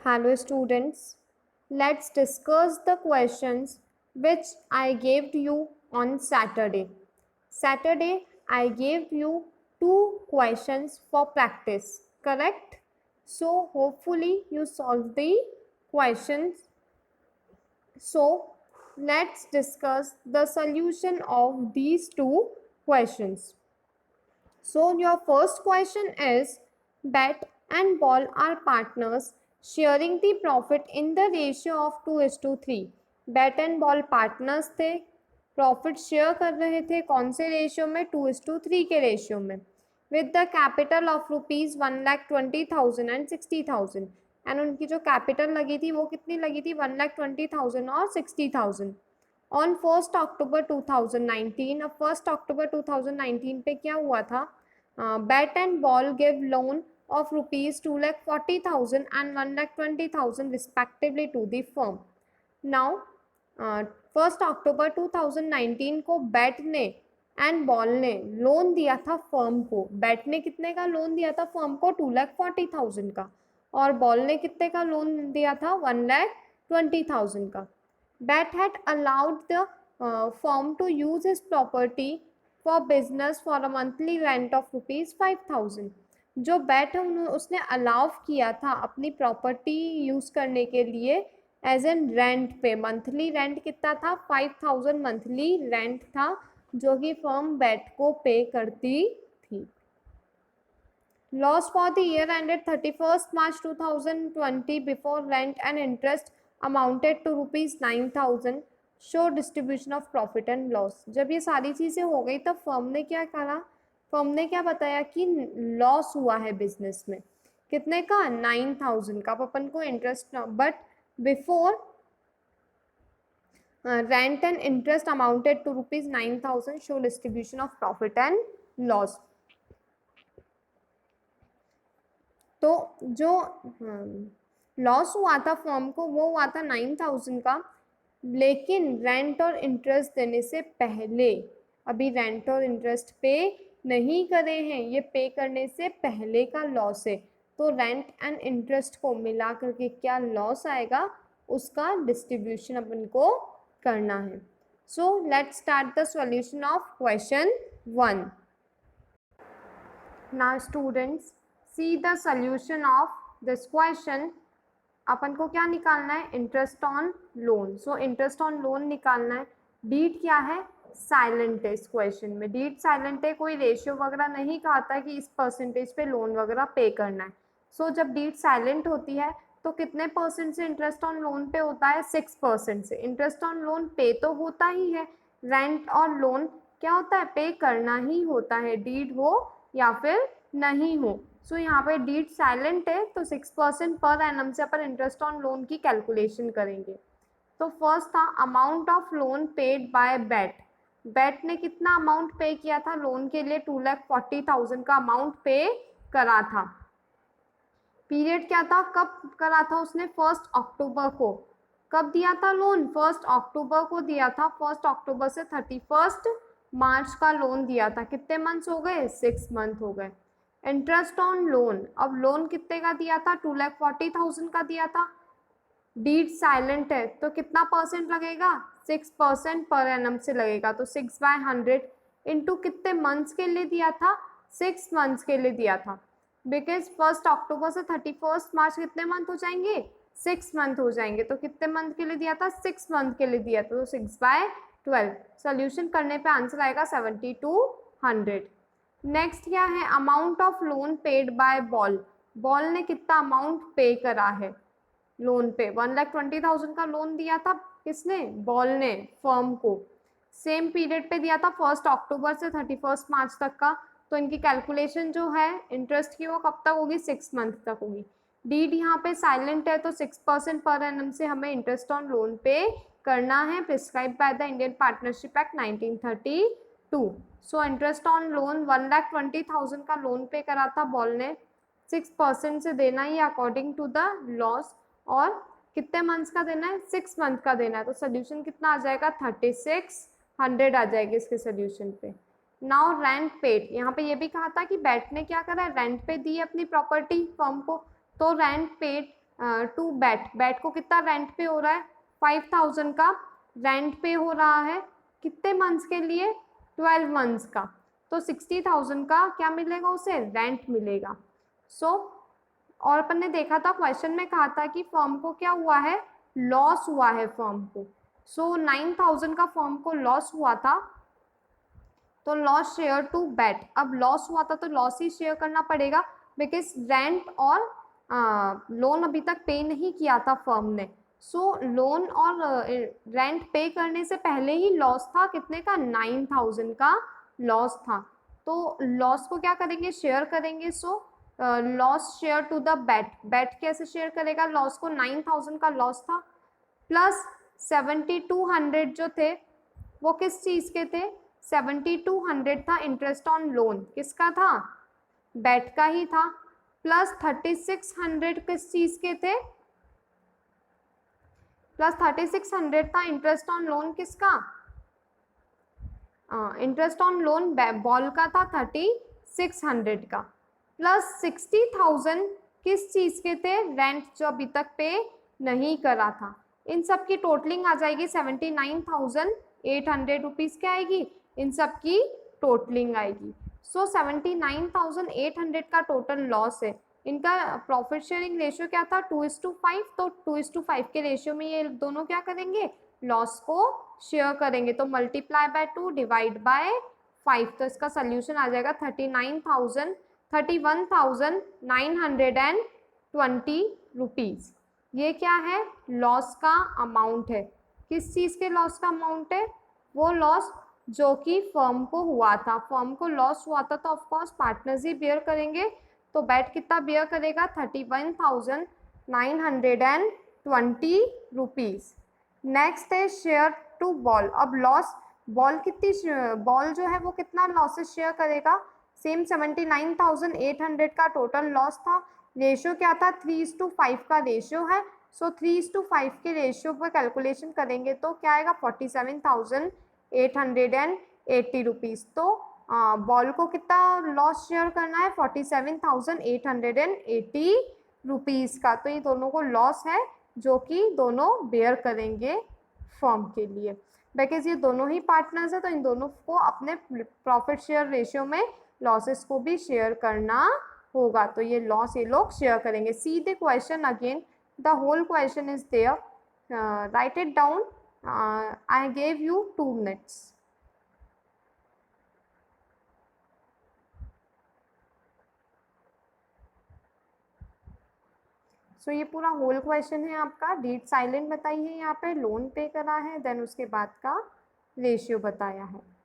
Hello students, let's discuss the questions which I gave to you on Saturday. Saturday I gave you 2 questions for practice, correct? So hopefully you solve the questions. So let's discuss the solution of these 2 questions. So your first question is, bat and ball are partners sharing the profit in the ratio of 2:3. Bat and ball partners थे, profit share कर रहे थे कौन से ratio में? 2:3 के ratio में, with the capital of ₹1,20,000 and 60,000. And उनकी जो कैपिटल लगी थी वो कितनी लगी थी? 1,20,000 और 60,000. ऑन 1 अक्टूबर 2019. अब 1 अक्टूबर 2019 पे क्या हुआ था? Bat and ball give loan of rupees 2,40,000 and 1,20,000 respectively to the firm. Now 1 अक्टूबर 2019 को बैट ने एंड बॉल ने लोन दिया था फर्म को. बैट ने कितने का लोन दिया था फर्म को? 2,40,000 का. और बॉल ने कितने का लोन दिया था? 1,20,000 का. Bat had allowed the firm to use his property for business for a monthly rent of ₹5,000. जो बैट है उसने अलाउ किया था अपनी प्रॉपर्टी यूज़ करने के लिए एज एन रेंट पे. मंथली रेंट कितना था? 5,000 मंथली रेंट था जो कि फर्म बैट को पे करती थी. Loss for the year ended 31 March 2020 before rent and interest amounted to ₹9,000. Show distribution of profit and loss. जब ये सारी चीज़ें हो गई तब फर्म ने क्या करा? फर्म ने क्या बताया कि लॉस हुआ है बिजनेस में. कितने का? 9,000 का. अपन को interest, but before rent and interest amounted to ₹9,000. Show distribution of profit and loss. तो जो लॉस हुआ था फर्म को वो हुआ था 9,000 का, लेकिन रेंट और इंटरेस्ट देने से पहले. अभी रेंट और इंटरेस्ट पे नहीं करे हैं, ये पे करने से पहले का लॉस है. तो रेंट एंड इंटरेस्ट को मिला करके क्या लॉस आएगा उसका डिस्ट्रीब्यूशन अपन को करना है. So let's start the solution of question 1. Now students see the solution of this question. अपन को क्या निकालना है? Interest on loan. So interest on loan निकालना है. डीड क्या है? साइलेंट है. इस क्वेश्चन में डीड साइलेंट है, कोई रेशियो वगैरह नहीं कहा था कि इस परसेंटेज पे लोन वगैरह पे करना है. सो जब डीड साइलेंट होती है तो कितने परसेंट से इंटरेस्ट ऑन लोन पे होता है? 6% से. इंटरेस्ट ऑन लोन पे तो होता ही है, रेंट और लोन क्या होता है? पे करना ही होता है, डीड हो या फिर नहीं हो. सो यहाँ पे डीड साइलेंट है तो 6% पर एनम से अपन इंटरेस्ट ऑन लोन की कैलकुलेशन करेंगे. तो फर्स्ट था amount of loan paid by bat. Bat ने कितना अमाउंट पे किया था लोन के लिए? 2,40,000 का अमाउंट पे करा था. पीरियड क्या था? कब करा था उसने? 1 अक्टूबर को. कब दिया था लोन? 1 अक्टूबर को दिया था. 1 अक्टूबर से 31 मार्च का लोन दिया था. कितने मंथ्स हो गए? 6 मंथ हो गए. इंटरेस्ट ऑन लोन, अब लोन कितने का दिया था? 2,40,000 का दिया था. डीड साइलेंट है तो कितना परसेंट लगेगा? 6% पर एनम से लगेगा. तो 6/100 इंटू कितने मंथ्स के लिए दिया था? 6 मंथ्स के लिए दिया था. बिकॉज 1 अक्टूबर से 31 मार्च कितने मंथ हो जाएंगे? 6 मंथ हो जाएंगे. तो कितने मंथ के लिए दिया था? 6 मंथ के लिए दिया था. तो 6/12. सोल्यूशन करने पे आंसर आएगा 7200. नेक्स्ट क्या है? Amount of loan paid by ball. Ball ने कितना अमाउंट पे करा है लोन पे? 1,20,000 का लोन दिया था. किसने? बॉल ने फर्म को. सेम पीरियड पे दिया था 1 अक्टूबर से 31 मार्च तक का. तो इनकी कैलकुलेशन जो है इंटरेस्ट की वो कब तक होगी? 6 मंथ तक होगी. डीड यहाँ पे साइलेंट है तो 6% पर एनम से हमें इंटरेस्ट ऑन लोन पे करना है, prescribe by the Indian partnership act 1932. So interest on loan 1,20,000 का लोन पे करा था बॉल ने. 6% से देना ही अकॉर्डिंग टू द लॉस. और कितने मंथ्स का देना है? 6 मंथ का देना है. तो सोल्यूशन कितना आ जाएगा? 3600 आ जाएगी इसके सोल्यूशन पे. Now rent paid. यहाँ पे ये भी कहा था कि बैट ने क्या करा है? रेंट पे दी अपनी प्रॉपर्टी फर्म को. तो rent paid to Bat, Bat को कितना रेंट पे हो रहा है, 5000 का रेंट पे हो रहा है, कितने मंथ्स के लिए, 12 मंथ्स का, तो 60,000 का क्या मिलेगा उसे, रेंट मिलेगा। सो और अपन ने देखा था क्वेश्चन में कहा था कि फर्म को क्या हुआ है, लॉस हुआ है फर्म को। सो 9,000 का फर्म को लॉस हुआ था, तो लॉस शेयर टू बैट, अब लॉस हुआ था तो लॉस ही शेयर करना पड़ेगा, बिकॉज रेंट और लोन अभी तक पे नहीं किया था फर्म ने। सो लोन और रेंट पे करने से पहले ही लॉस था, कितने का, 9,000 का लॉस था। तो लॉस को क्या करेंगे, शेयर करेंगे। So loss share to the Bat, Bat कैसे शेयर करेगा लॉस को, 9,000 का लॉस था, प्लस 7,200 जो थे वो किस चीज़ के थे, 7,200 था इंटरेस्ट ऑन लोन, किसका था, बैट का ही था, प्लस 3,600 किस चीज़ के थे, प्लस 3,600 था इंटरेस्ट ऑन लोन किसका, इंटरेस्ट ऑन लोन बॉल का था 3,600 का, प्लस 60,000 किस चीज़ के थे, रेंट जो अभी तक पे नहीं करा था। इन सब की टोटलिंग आ जाएगी 79,800 रुपीज़ क्या आएगी, इन सब की टोटलिंग आएगी। सो 79,800 का टोटल लॉस है। इनका प्रॉफिट शेयरिंग रेशियो क्या था, 2:5, तो 2:5 के रेशियो में ये दोनों क्या करेंगे, लॉस को शेयर करेंगे, तो मल्टीप्लाई बाय 2 डिवाइड बाय 5, तो इसका सोल्यूशन आ जाएगा 31,920 रुपीज़। ये क्या है, लॉस का अमाउंट है। किस चीज़ के लॉस का अमाउंट है, वो लॉस जो कि फर्म को हुआ था, फर्म को लॉस हुआ था तो ऑफकोर्स पार्टनर्स ही बेयर करेंगे, तो बैट कितना बेयर करेगा, 31,920 रुपीज़। नेक्स्ट है शेयर टू बॉल, अब लॉस, बॉल कितनी, बॉल जो है वो कितना लॉसेस शेयर करेगा, सेम 79,800 का टोटल लॉस था, रेशियो क्या था, 3:5 का रेशियो है। सो 3:5 के रेशियो पर कैलकुलेशन करेंगे तो क्या आएगा, 47,880 रुपीज़। तो बॉल को कितना लॉस शेयर करना है, 47,880 रुपीज़ का, तो ये दोनों को लॉस है जो कि दोनों बेयर करेंगे फर्म के लिए, बिकॉज ये दोनों ही पार्टनर्स है तो इन दोनों को अपने प्रॉफिट शेयर रेशियो में लॉसेस को भी शेयर करना होगा, तो ये लॉस ये लोग शेयर करेंगे। See the question again, the whole question is there, write it down, I gave you 2 minutes। So ये पूरा होल क्वेश्चन है आपका, डीड साइलेंट बताई है, यहाँ पे लोन पे करा है, देन उसके बाद का रेशियो बताया है।